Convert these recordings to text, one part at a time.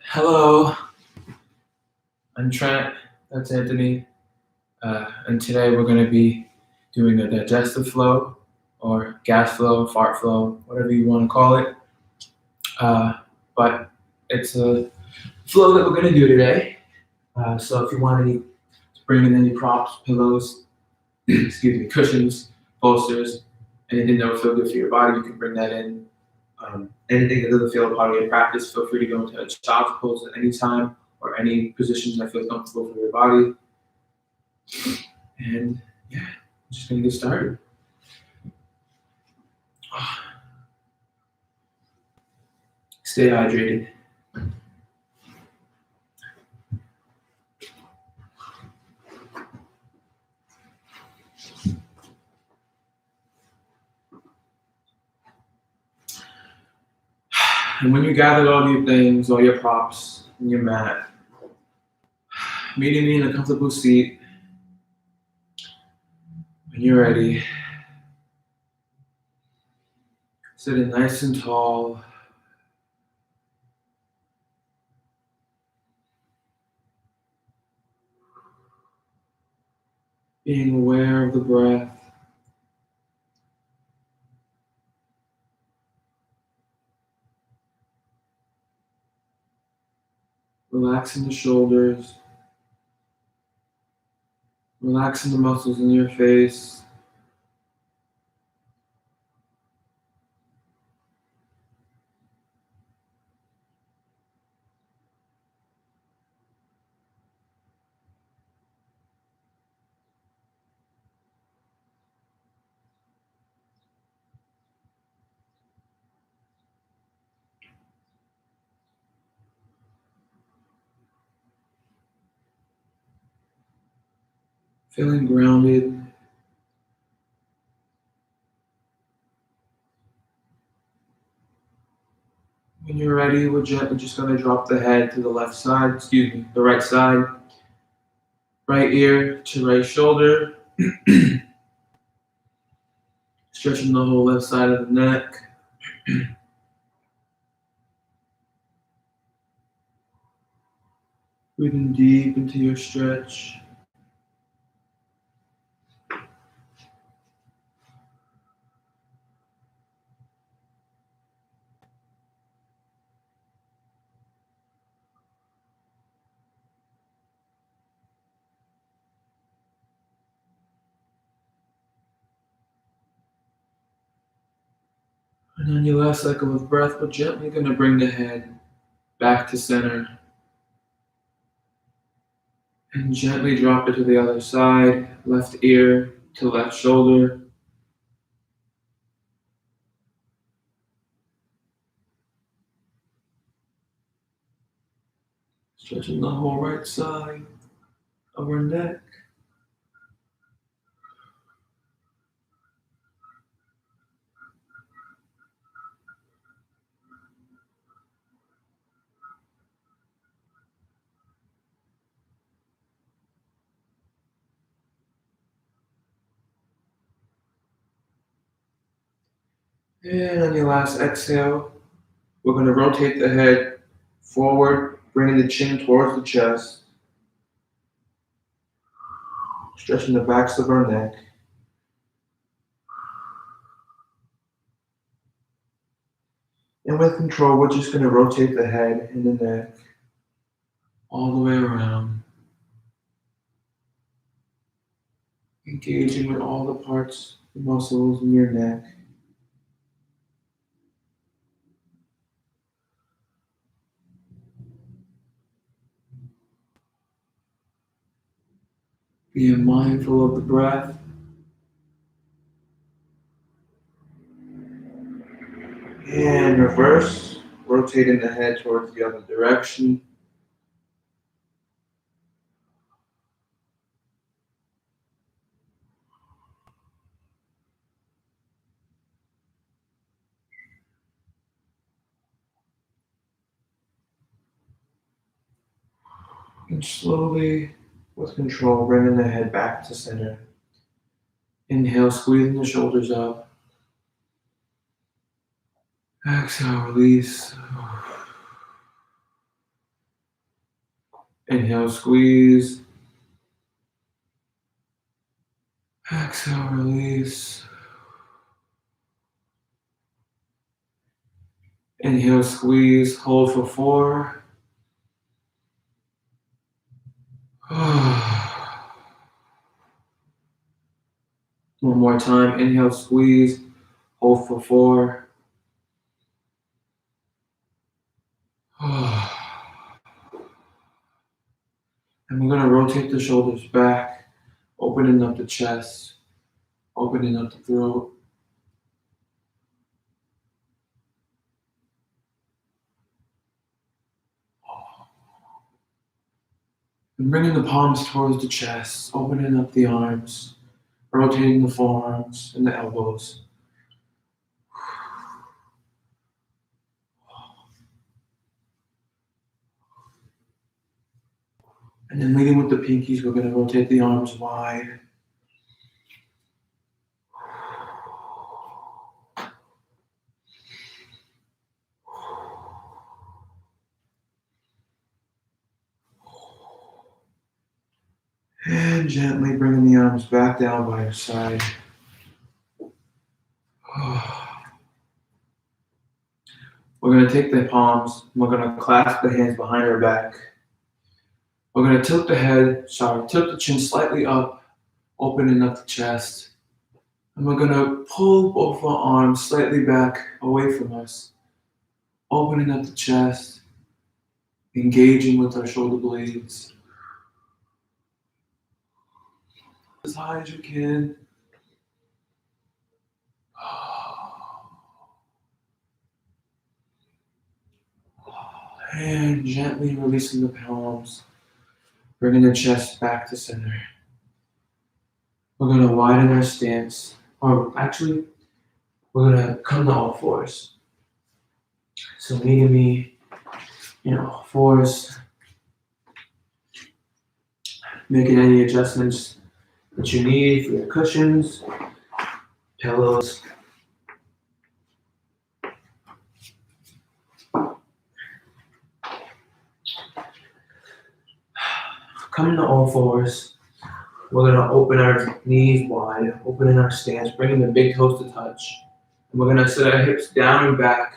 Hello, I'm Trent, that's Anthony, and today we're going to be doing a digestive flow, or gas flow, fart flow, whatever you want to call it. But it's a flow that we're going to do today. So if you want to bring in any props, pillows, cushions, bolsters, anything that will feel good for your body, you can bring that in. Anything that doesn't feel a part of your practice, feel free to go into a child's pose at any time or any positions that feel comfortable for your body. And yeah, I'm just gonna get started. Stay hydrated. And when you gathered all your things, all your props, and your mat, meeting me in a comfortable seat. When you're ready, sitting nice and tall. Being aware of the breath. Relaxing the shoulders. Relaxing the muscles in your face. Feeling grounded. When you're ready, we're gently just going to drop the head to the left side, the right side. Right ear to right shoulder. Stretching the whole left side of the neck. Breathing deep into your stretch. And on your last cycle of breath, we're gently going to bring the head back to center. And gently drop it to the other side, left ear to left shoulder. Stretching the whole right side of our neck. And on your last exhale, we're going to rotate the head forward, bringing the chin towards the chest. Stretching the backs of our neck. And with control, we're just going to rotate the head and the neck all the way around. Engaging with all the parts, the muscles in your neck. Being mindful of the breath. And reverse, rotating the head towards the other direction. And slowly, with control, bringing the head back to center. Inhale, squeezing the shoulders up. Exhale, release. Inhale, squeeze. Exhale, release. Inhale, squeeze, hold for 4. One more time. Inhale, squeeze, hold for 4. And we're going to rotate the shoulders back, opening up the chest, opening up the throat. And bringing the palms towards the chest, opening up the arms, rotating the forearms and the elbows. And then leading with the pinkies, we're going to rotate the arms wide. And gently bringing the arms back down by your side. We're going to take the palms, and we're going to clasp the hands behind our back. We're going to tilt the chin slightly up, opening up the chest. And we're going to pull both our arms slightly back away from us, opening up the chest, engaging with our shoulder blades. As high as you can. And gently releasing the palms, bringing the chest back to center. We're going to widen our stance, or actually, we're going to come to all fours. So meeting me, all fours, making any adjustments that you need for your cushions, pillows. Coming to all fours, we're going to open our knees wide, opening our stance, bringing the big toes to touch. And we're going to set our hips down and back,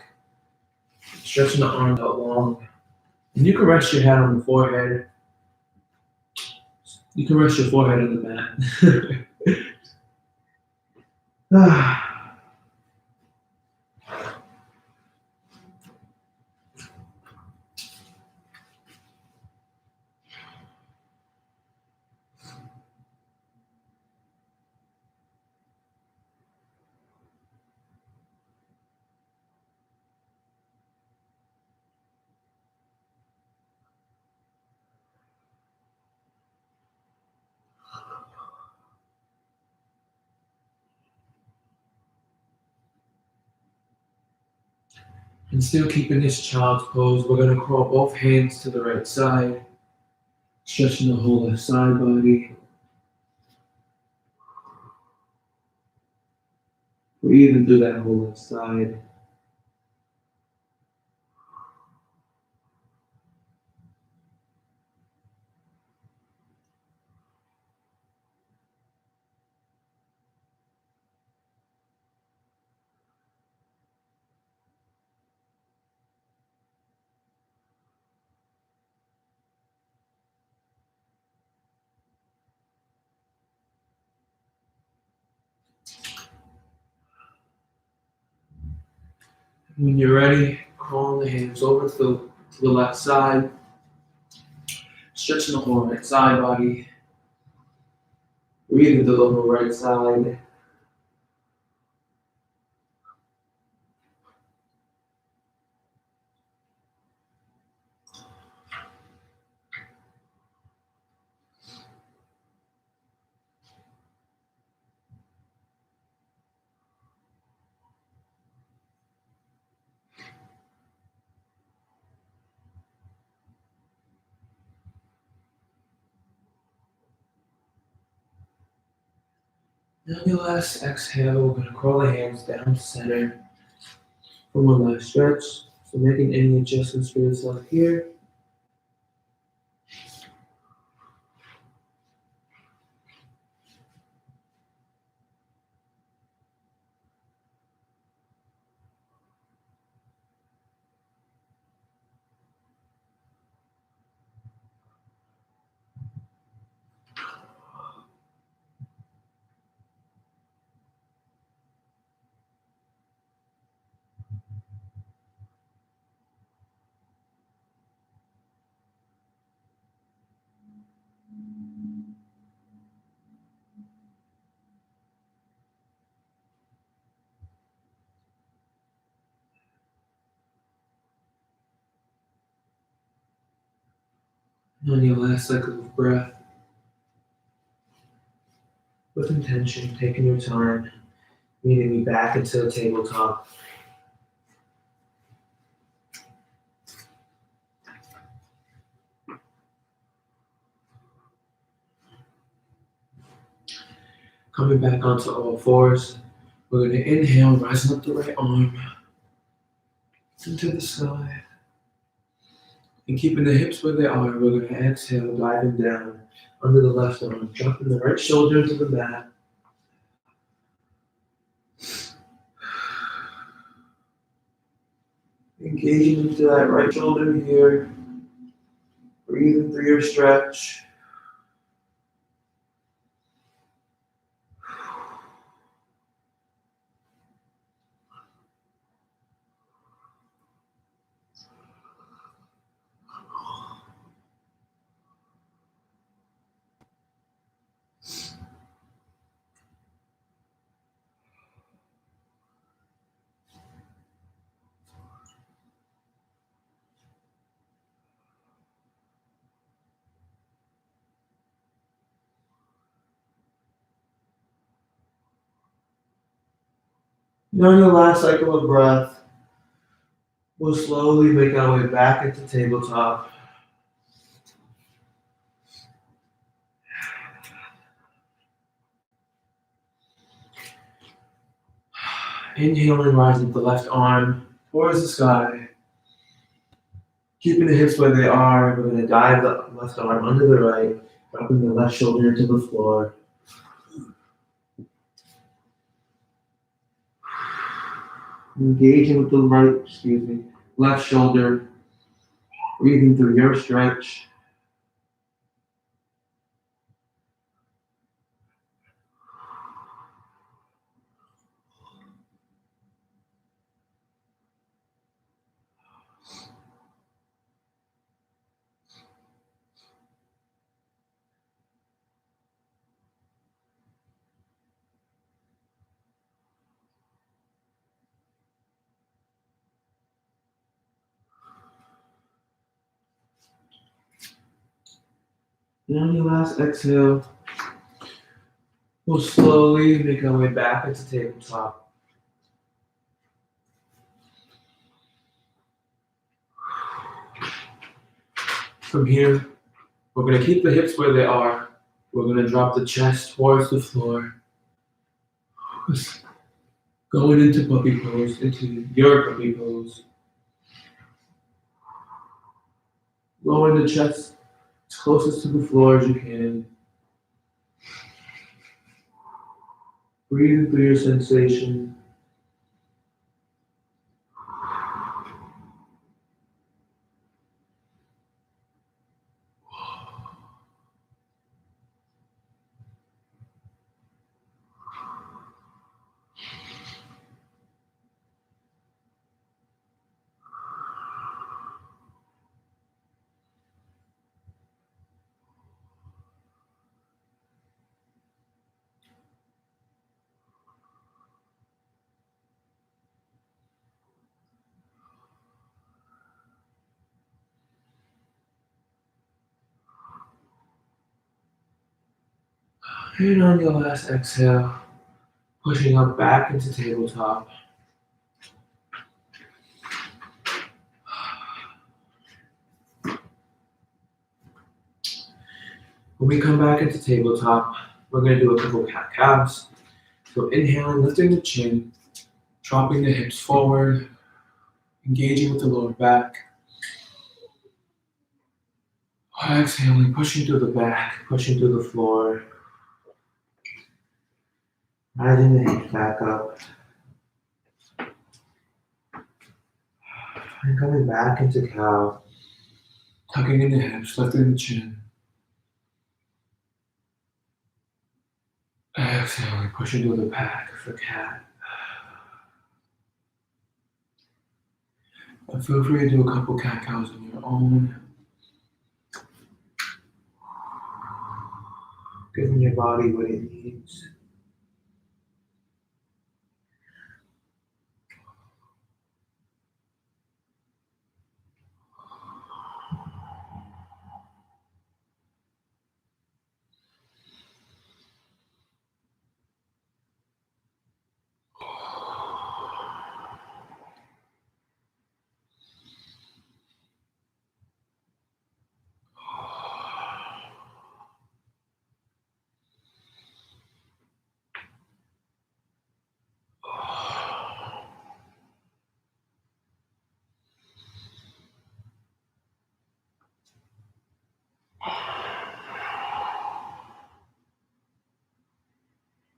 stretching the arms out long. And you can rest your head on the forehead. You can rest your forehead on the mat. And still keeping this child's pose, we're going to crawl both hands to the right side, stretching the whole left side body. Breathing through that whole left side. When you're ready, crawling the hands over to the left side, stretching the whole right side body. Breathing through the whole right side. And on your last exhale, we're going to crawl the hands down to center for one last stretch. So making any adjustments for yourself here. And on your last cycle of breath, with intention, taking your time, meeting me back into the tabletop. Coming back onto all fours, we're going to inhale, rising up the right arm into the sky. And keeping the hips where they are, we're going to exhale, diving down under the left arm, dropping the right shoulder into the mat. Engaging into that right shoulder here. Breathing through your stretch. And on your last cycle of breath, we'll slowly make our way back into tabletop. Inhaling, rising the left arm towards the sky. Keeping the hips where they are, we're going to dive the left arm under the right, dropping the left shoulder into the floor. Engaging with the left shoulder. Breathing through your stretch. And on your last exhale, we'll slowly make our way back into tabletop. From here, we're going to keep the hips where they are. We're going to drop the chest towards the floor. Going into puppy pose, into your puppy pose. Lowering the chest as closest to the floor as you can. Breathing through your sensation. And on your last exhale, pushing up back into tabletop. When we come back into tabletop, we're going to do a couple cat calves. So inhaling, lifting the chin, dropping the hips forward, engaging with the lower back. Exhaling, pushing through the back, pushing through the floor. Rising the hips back up. And coming back into cow. Tucking in the hips, lifting the chin. Exhaling, pushing through the back for cat. And feel free to do a couple cat cows on your own. Giving your body what it needs.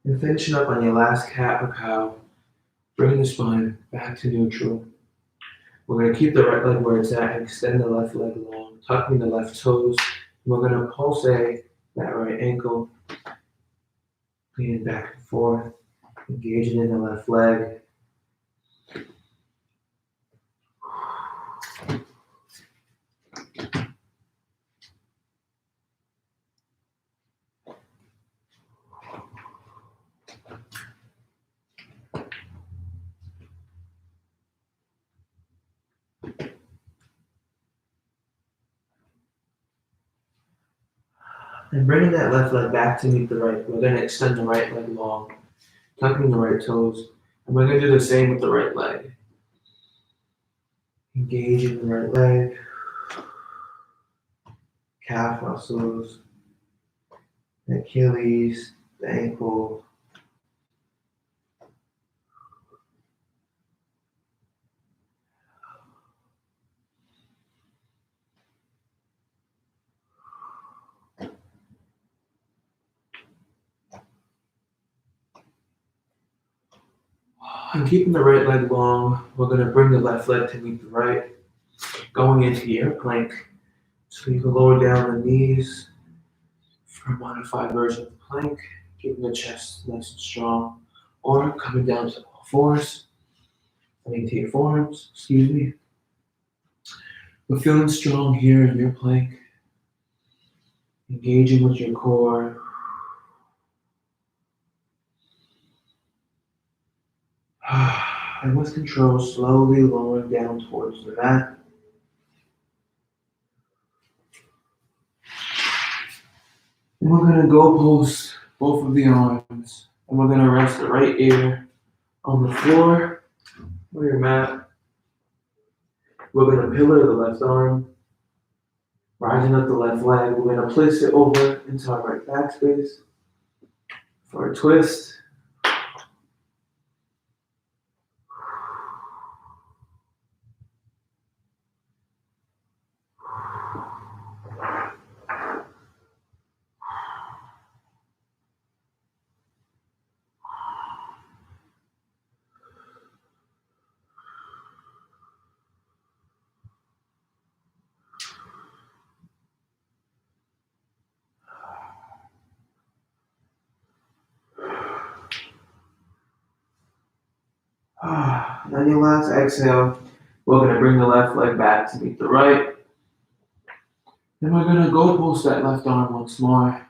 And finishing up on your last cat or cow, bringing the spine back to neutral. We're going to keep the right leg where it's at and extend the left leg long, tucking the left toes. We're going to pulsate that right ankle, leaning back and forth, engaging in the left leg. And bringing that left leg back to meet the right, we're going to extend the right leg long, tucking the right toes. And we're going to do the same with the right leg. Engaging the right leg, calf muscles, the Achilles, the ankle. And keeping the right leg long, we're going to bring the left leg to meet the right, going into the air plank. So you can lower down the knees for a modified version of the plank, keeping the chest nice and strong, or coming down to all fours, into your forearms, excuse me. But feeling strong here in your plank, engaging with your core. And with control, slowly lowering down towards the mat. And we're going to go post both of the arms. And we're going to rest the right ear on the floor or your mat. We're going to pillar the left arm, rising up the left leg. We're going to place it over into our right back space for a twist. And on your last exhale, we're going to bring the left leg back to meet the right. Then we're going to go post that left arm once more.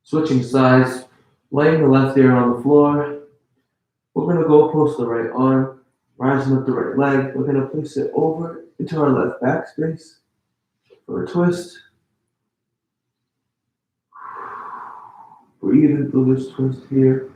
Switching sides, laying the left ear on the floor. We're going to go post the right arm, rising up the right leg. We're going to place it over into our left back space for a twist. Breathing through this twist here.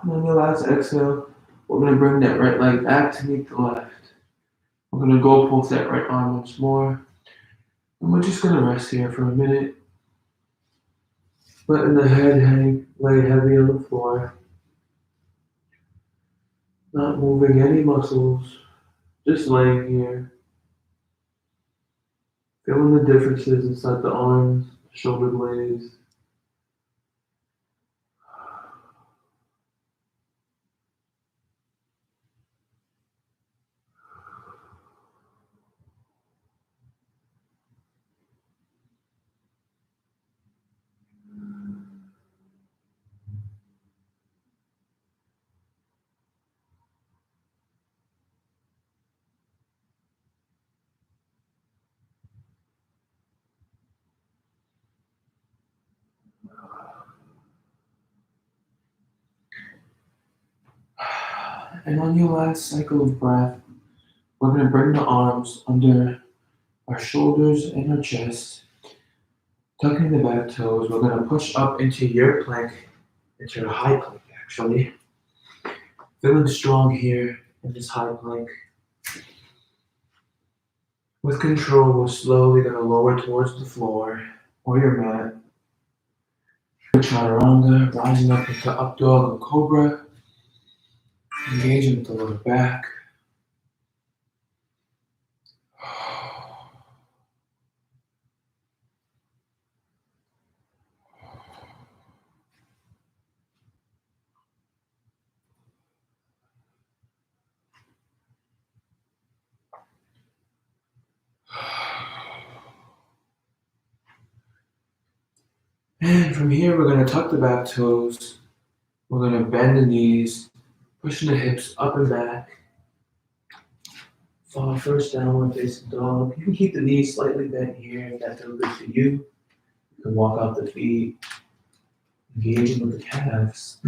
And on your last exhale, we're going to bring that right leg back to meet the left. We're going to go pull that right arm once more. And we're just going to rest here for a minute. Letting the head hang, lay heavy on the floor. Not moving any muscles. Just laying here. Feeling the differences inside the arms, shoulder blades. And on your last cycle of breath, we're going to bring the arms under our shoulders and our chest. Tucking the back toes, we're going to push up into your plank, into a high plank actually. Feeling strong here in this high plank. With control, we're slowly going to lower towards the floor or your mat. Chaturanga, rising up into up dog or cobra. Engaging with the lower back. And from here, we're going to tuck the back toes. We're going to bend the knees, pushing the hips up and back. Fall first downward facing dog. You can keep the knees slightly bent here if that feels good for you. You can walk out the feet, engaging with the calves.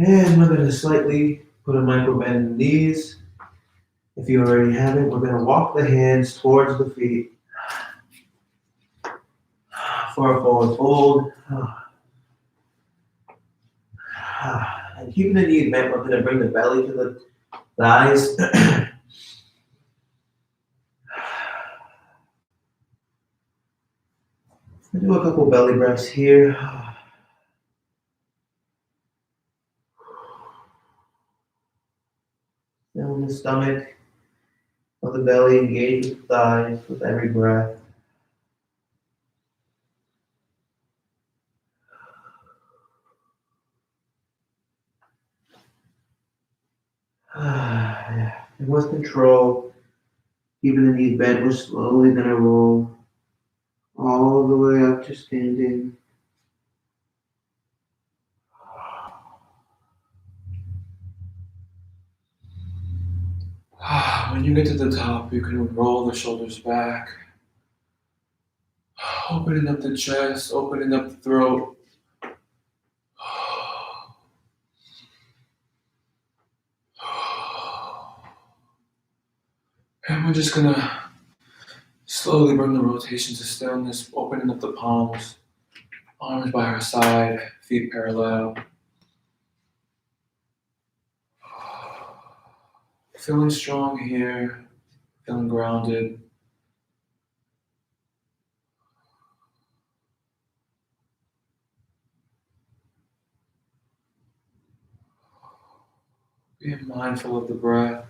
And we're going to slightly put a micro bend in the knees. If you already have it, we're going to walk the hands towards the feet for a forward fold. And keeping the knees bent, we're going to bring the belly to the thighs. We'll do a couple belly breaths here. Feeling the stomach or the belly engage with the thighs with every breath. And with control, keeping the knees bent, we're slowly going to roll all the way up to standing. When you get to the top, you can roll the shoulders back, opening up the chest, opening up the throat. And we're just gonna slowly bring the rotation to stillness, opening up the palms, arms by our side, feet parallel. Feeling strong here, feeling grounded. Being mindful of the breath.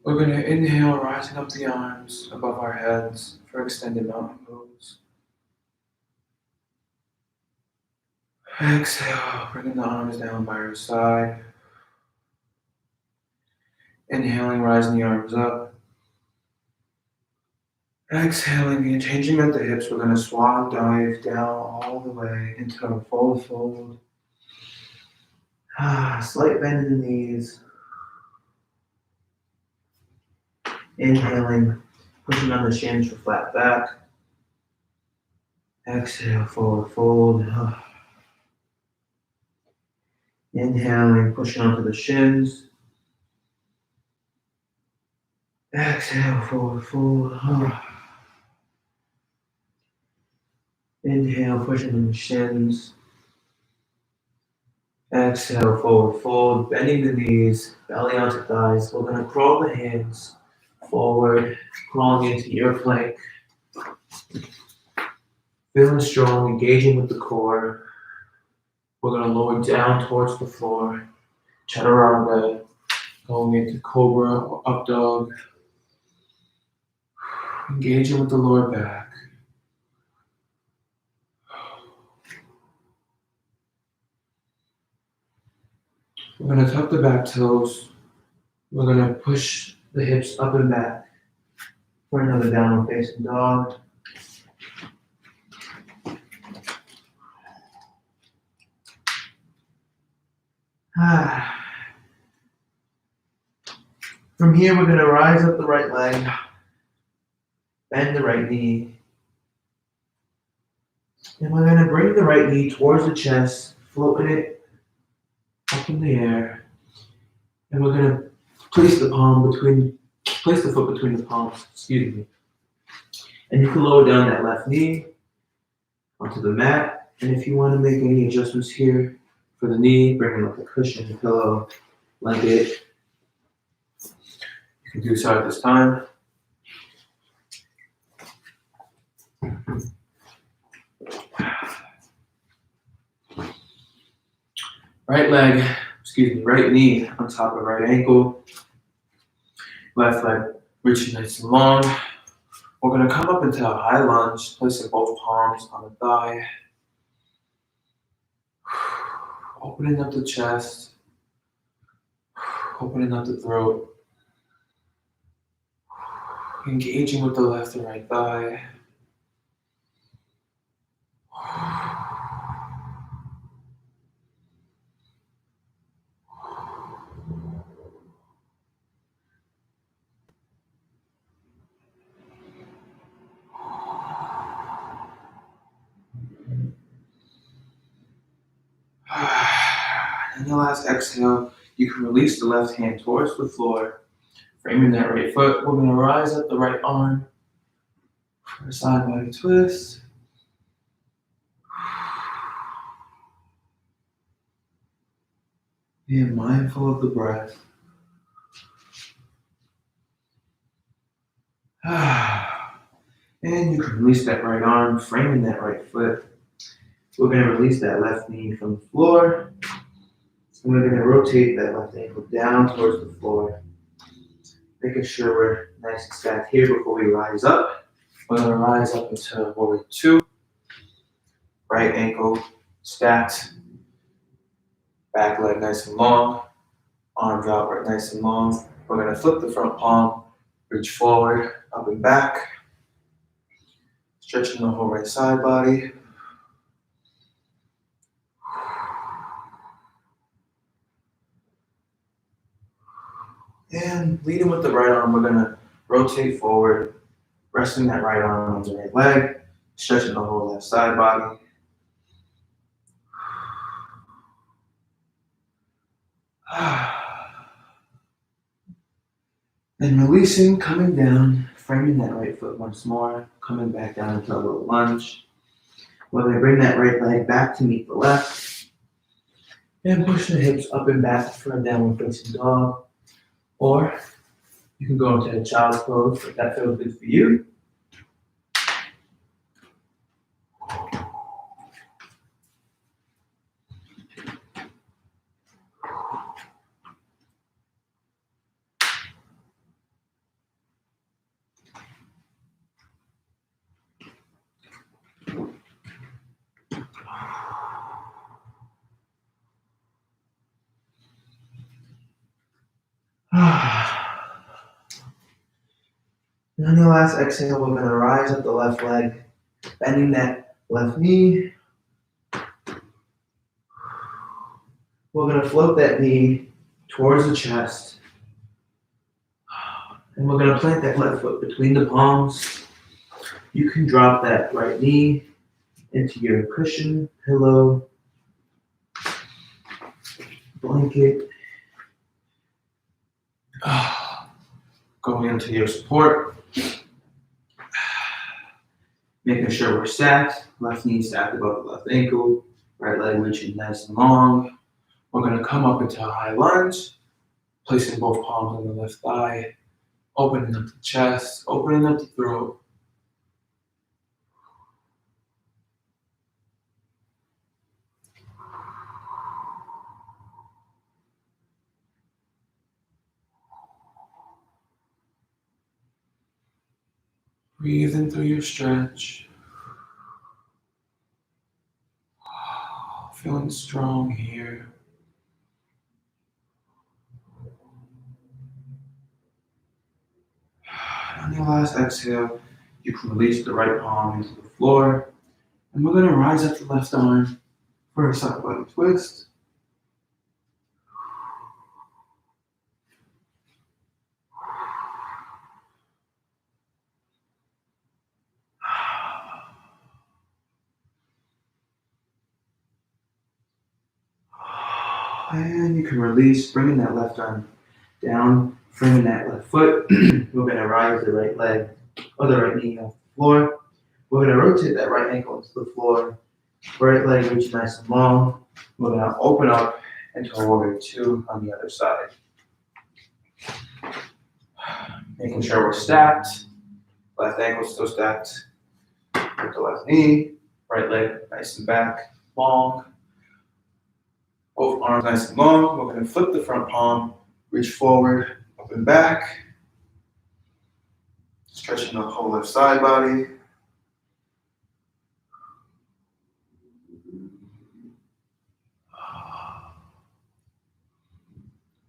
We're going to inhale, rising up the arms above our heads for extended mountain pose. Exhale, bringing the arms down by your side. Inhaling, rising the arms up. Exhaling and changing at the hips. We're going to swan dive down all the way into a forward fold. Slight bend in the knees. Inhaling, pushing on the shins for flat back. Exhale, forward fold. Inhaling, pushing onto the shins. Exhale, forward fold. Inhale, pushing on the shins. Exhale, forward fold, bending the knees, belly onto thighs. We're going to crawl the hands forward, crawling into your plank. Feeling strong, engaging with the core. We're going to lower down towards the floor. Chaturanga, going into cobra or up dog. Engaging with the lower back. We're going to tuck the back toes. We're going to push the hips up and back for another downward facing dog. From here, we're going to rise up the right leg, bend the right knee, and we're going to bring the right knee towards the chest, floating it up in the air, and we're going to place the foot between the palms, and you can lower down that left knee onto the mat, and if you want to make any adjustments here for the knee, bring in like a cushion, pillow, blanket, you can do so at this time. Right knee on top of right ankle. Left leg reaching nice and long. We're going to come up into a high lunge, placing both palms on the thigh. Opening up the chest. Opening up the throat. Engaging with the left and right thigh. And your last exhale, you can release the left hand towards the floor, framing that right foot. We're going to rise up the right arm for a side body twist. Being mindful of the breath. And you can release that right arm, framing that right foot. We're going to release that left knee from the floor. And we're going to rotate that left ankle down towards the floor. Making sure we're nice and stacked here before we rise up. We're going to rise up into warrior two. Right ankle stacked. Back leg nice and long. Arms out right nice and long. We're going to flip the front palm. Reach forward, up and back. Stretching the whole right side body. And leading with the right arm, we're going to rotate forward, resting that right arm on the right leg, stretching the whole left side body. And releasing, coming down, framing that right foot once more, coming back down into a little lunge. We're going to bring that right leg back to meet the left. And push the hips up and back for a downward facing dog. Or you can go into a child's pose if that feels good for you. And on your last exhale, we're going to rise up the left leg, bending that left knee. We're going to float that knee towards the chest. And we're going to plant that left foot between the palms. You can drop that right knee into your cushion, pillow, blanket. Going into your support. Making sure we're stacked. Left knee stacked above the left ankle. Right leg reaching nice and long. We're going to come up into a high lunge. Placing both palms on the left thigh. Opening up the chest. Opening up the throat. Breathing through your stretch. Feeling strong here. On your last exhale, you can release the right palm into the floor. And we're going to rise up the left arm for a side body twist. And you can release, bringing that left arm down, framing that left foot. We're going to rise the right leg or the right knee off the floor. We're going to rotate that right ankle into the floor. Right leg reach nice and long. We're going to open up into a warrior two on the other side. Making sure we're stacked. Left ankle still stacked with the left knee. Right leg nice and back, long. Both arms nice and long. We're going to flip the front palm, reach forward, up and back. Stretching the whole left side body.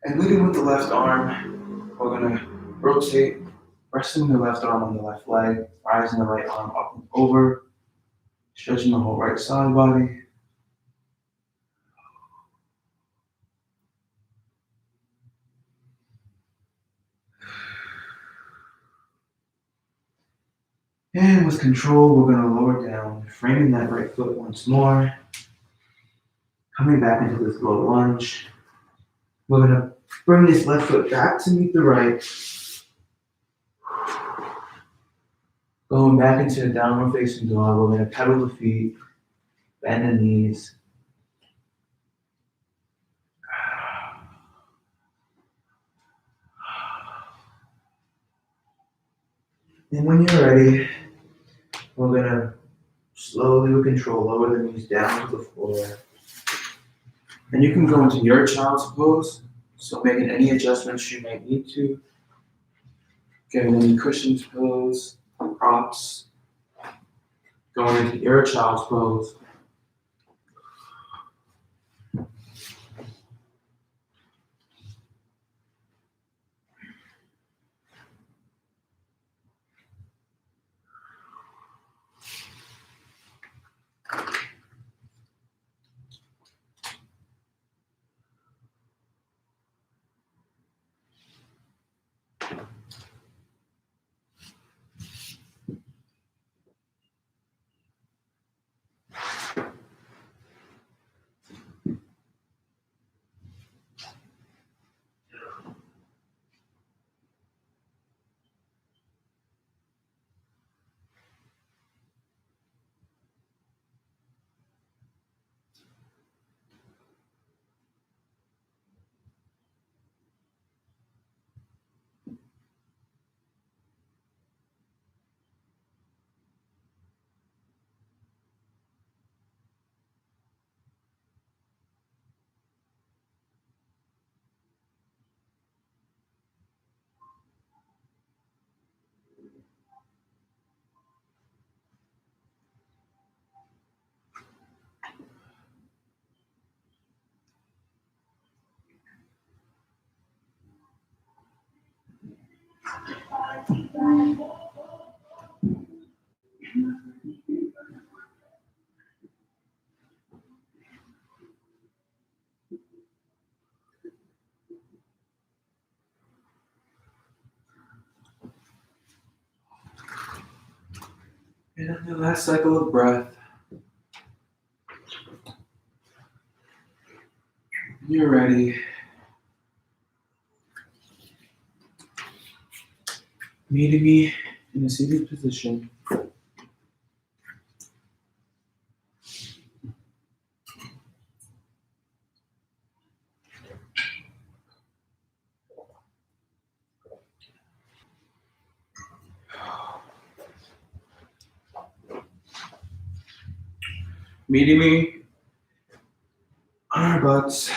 And leading with the left arm, we're going to rotate, resting the left arm on the left leg, rising the right arm up and over, stretching the whole right side body. And with control, we're going to lower down, framing that right foot once more. Coming back into this low lunge. We're going to bring this left foot back to meet the right. Going back into the downward facing dog, we're going to pedal the feet, bend the knees. And when you're ready, we're going to slowly with control lower the knees down to the floor. And you can go into your child's pose, so making any adjustments you might need to. Getting any cushions, pillows, props. Going into your child's pose. And on the last cycle of breath, when you're ready, meeting me in a seated position. Meeting me on our butts.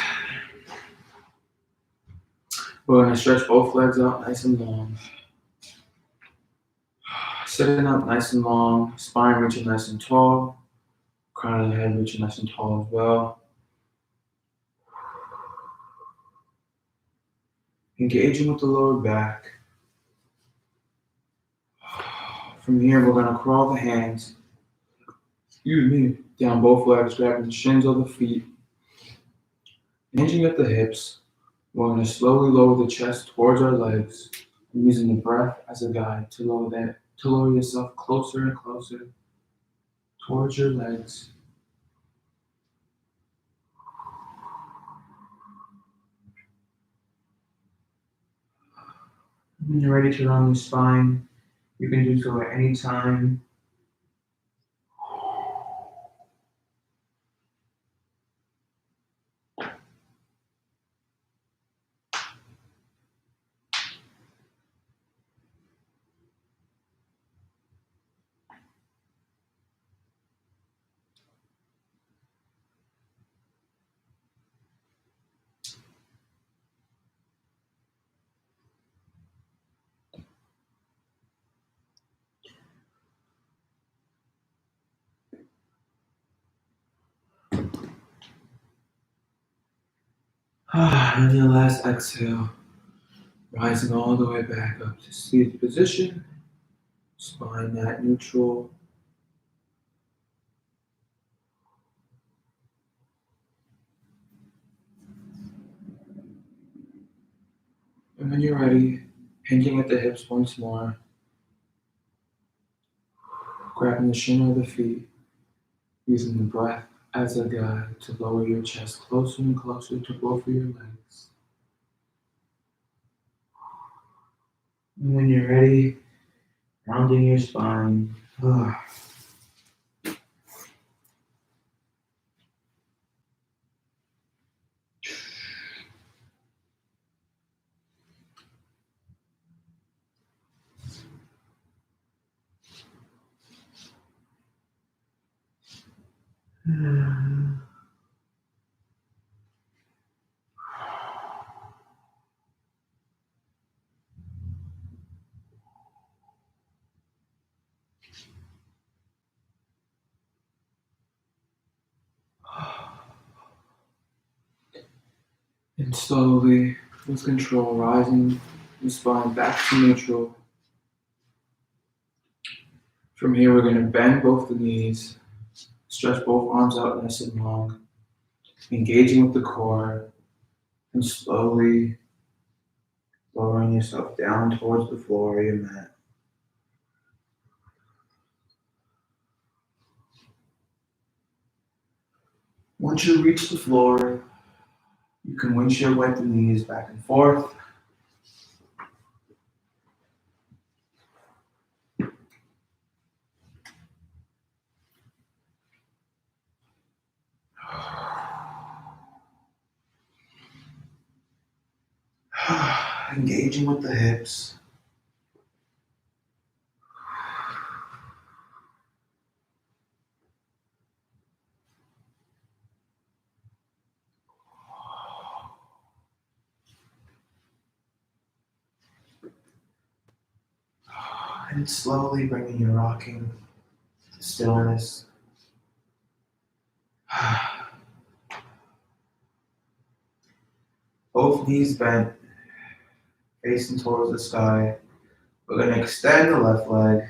We're going to stretch both legs out nice and long. Sitting up nice and long, spine reaching nice and tall, crown of the head reaching nice and tall as well. Engaging with the lower back. From here, we're going to crawl the hands, down both legs, grabbing the shins of the feet. Hinging at the hips, we're going to slowly lower the chest towards our legs, and using the breath as a guide to lower yourself closer and closer towards your legs. When you're ready to round your spine, you can do so at any time. And then your last exhale, rising all the way back up to seated position, spine at neutral. And when you're ready, hinging at the hips once more, grabbing the shin of the feet, using the breath as a guide to lower your chest closer and closer to both of your legs. And when you're ready, rounding your spine. And slowly, with control, rising the spine back to neutral. From here, we're going to bend both the knees, stretch both arms out nice and long, engaging with the core, and slowly lowering yourself down towards the floor or your mat. Once you reach the floor, you can windshield wipe the knees back and forth. Engaging with the hips. And slowly bringing your rocking to stillness. Both knees bent, facing towards the sky. We're going to extend the left leg,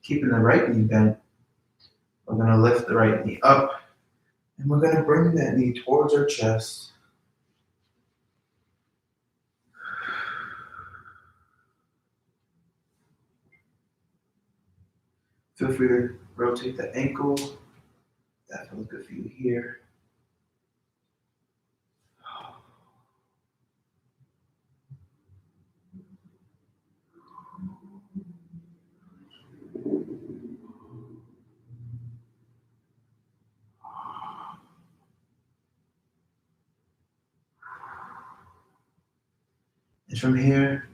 keeping the right knee bent. We're going to lift the right knee up, and we're going to bring that knee towards our chest. Feel free to rotate the ankle. That feels good for you here. And from here,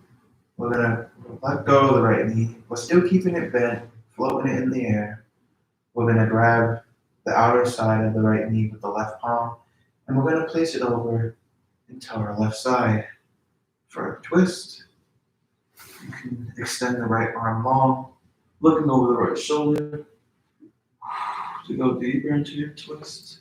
we're gonna let go of the right knee. We're still keeping it bent, floating it in the air. We're gonna grab the outer side of the right knee with the left palm, and we're gonna place it over into our left side for a twist. You can extend the right arm long, looking over the right shoulder to go deeper into your twist.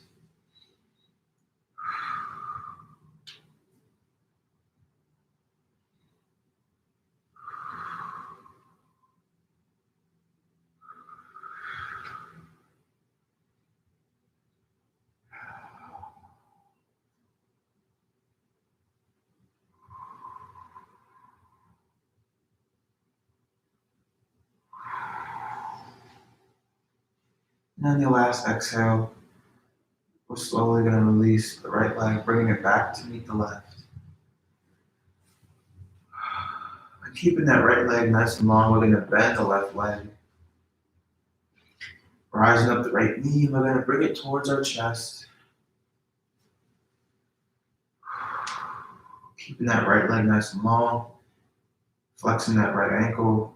And on your last exhale, we're slowly going to release the right leg, bringing it back to meet the left. And keeping that right leg nice and long, we're going to bend the left leg. Rising up the right knee, we're going to bring it towards our chest. Keeping that right leg nice and long, flexing that right ankle.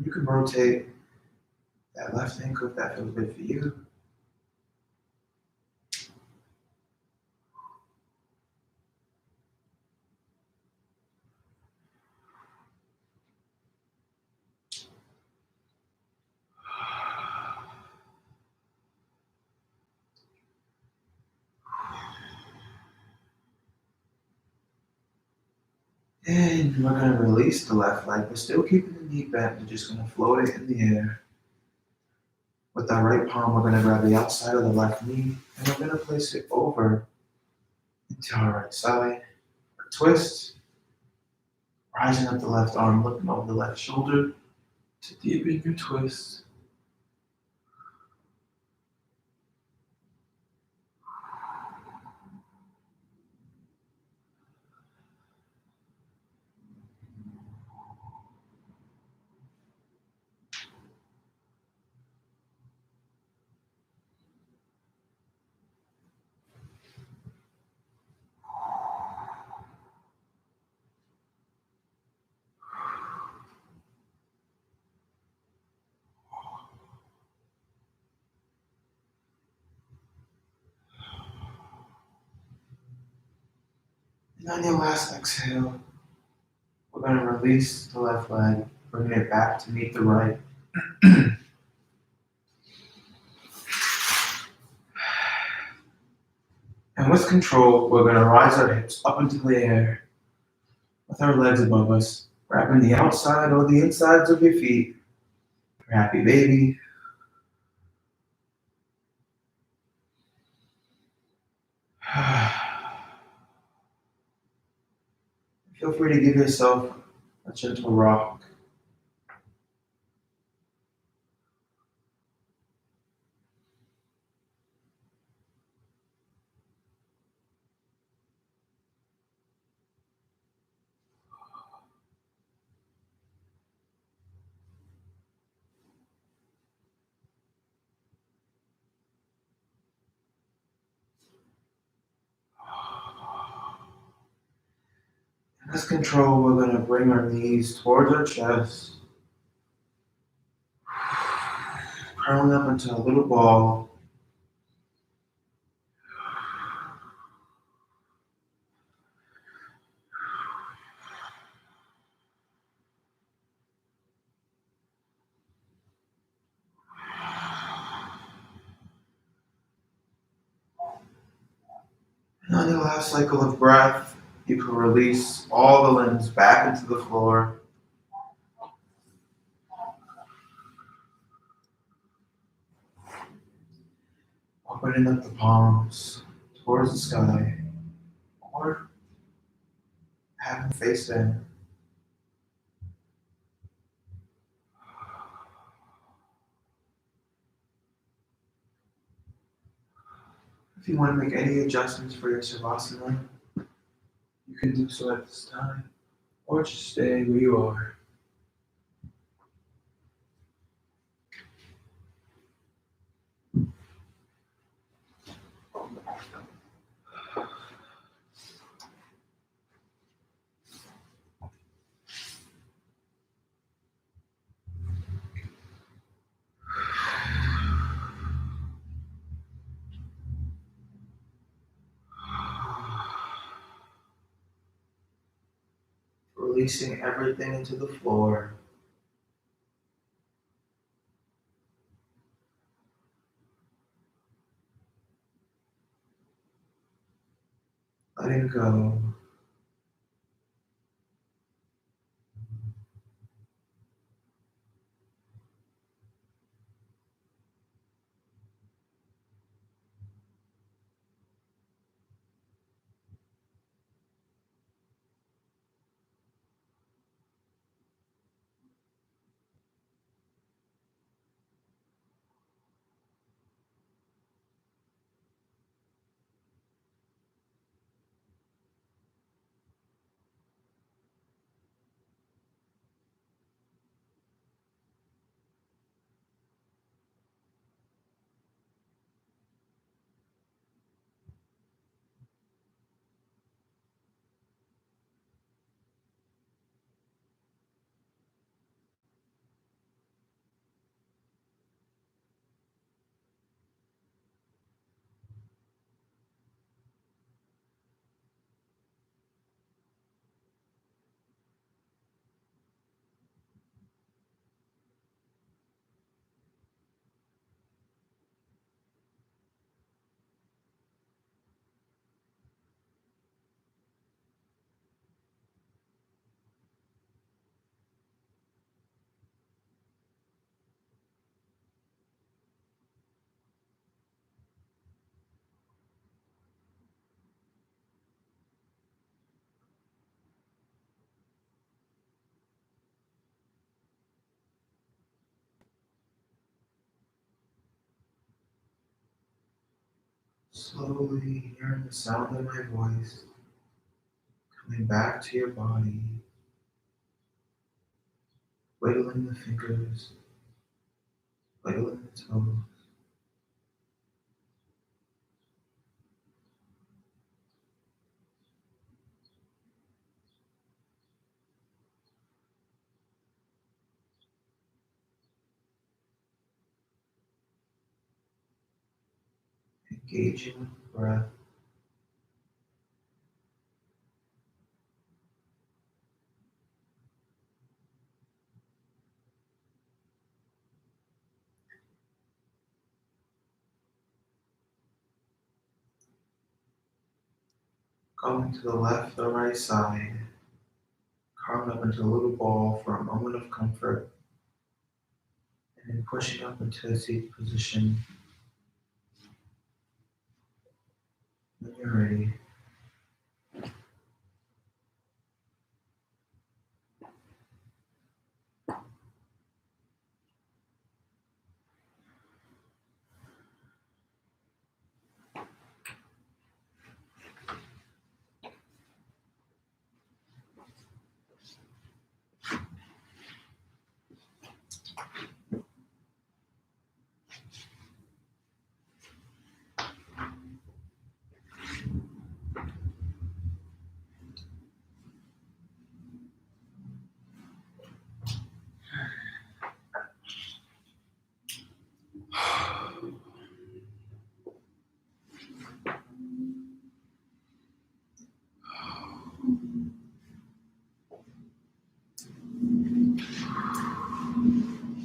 You can rotate that left ankle if that feels good for you. And we're going to release the left leg. We're still keeping the knee bent. We're just going to float it in the air. With our right palm, we're going to grab the outside of the left knee, and we're going to place it over into our right side. A twist. Rising up the left arm, looking over the left shoulder to deepen your twist. And on your last exhale, we're going to release the left leg, bringing it back to meet the right. And with control, we're going to rise our hips up into the air with our legs above us, grabbing the outside or the insides of your feet. For happy baby. Feel free to give yourself a gentle rock. And with control, we're going to bring our knees towards our chest, curling up into a little ball. And on your last cycle of breath, you can release all the limbs back into the floor. Opening up the palms towards the sky, or have them face in. If you want to make any adjustments for your Savasana, you can do so at this time, or just stay where you are. Releasing everything into the floor. Letting go. Slowly hearing the sound of my voice, coming back to your body, wiggling the fingers, wiggling the toes. Engaging with the breath. Going to the left or right side, carving up into a little ball for a moment of comfort, and then pushing up into a seated position when you're ready.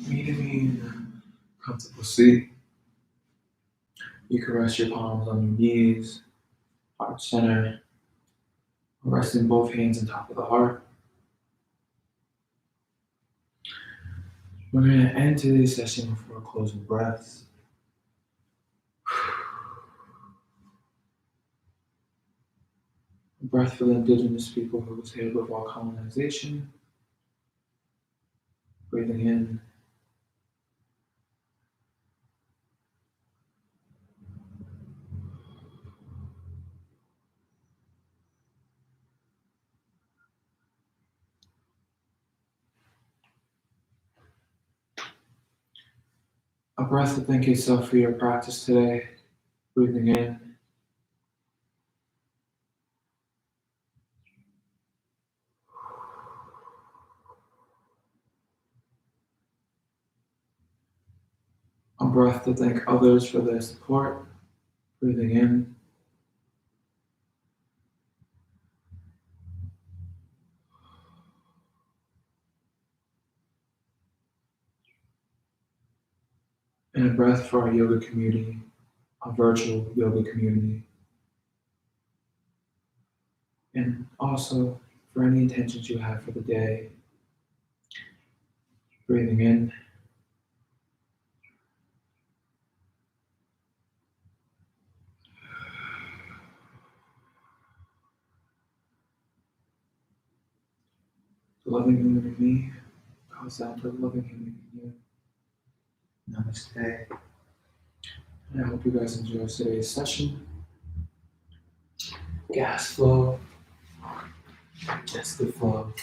Meeting in a comfortable seat. You can rest your palms on your knees, heart center, resting both hands on top of the heart. We're going to end today's session with our closing breaths. A breath for the indigenous people who was here before colonization. Breathing in. A breath to thank yourself for your practice today. Breathing in. A breath to thank others for their support. Breathing in. And a breath for our yoga community, our virtual yoga community. And also for any intentions you have for the day. Breathing in. The loving healing in me goes out to the loving healing in you. Namaste. And I hope you guys enjoy today's session. Gas flow. Digestive flow.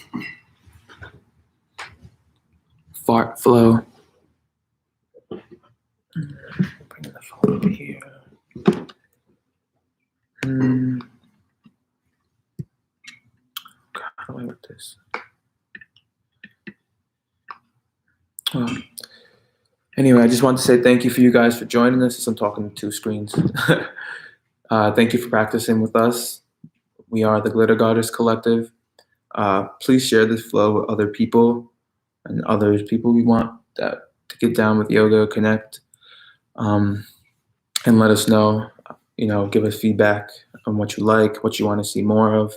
Fart flow. Bring the phone over here. God, how do I work this? Anyway, I just want to say thank you for you guys for joining us as I'm talking to two screens. Thank you for practicing with us. We are the Glitter Goddess Collective. Please share this flow with other people and other people we want to get down with yoga, connect, and let us know, give us feedback on what you like, what you want to see more of.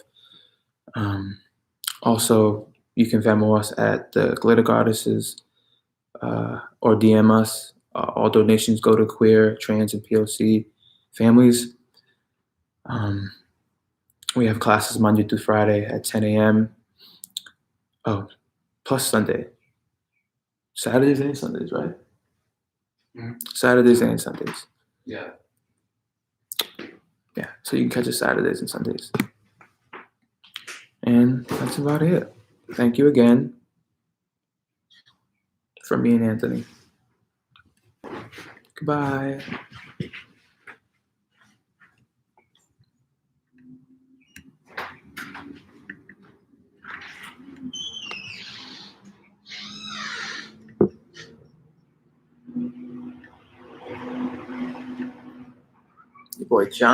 Also, you can Venmo us at the Glitter Goddesses or DM us. All donations go to queer, trans, and POC families. We have classes Monday through Friday at 10 a.m. Oh, plus Sunday. Saturdays and Sundays, right? Mm-hmm. Saturdays and Sundays. Yeah. Yeah, so you can catch us Saturdays and Sundays. And that's about it. Thank you again from me and Anthony. Goodbye. Your boy John.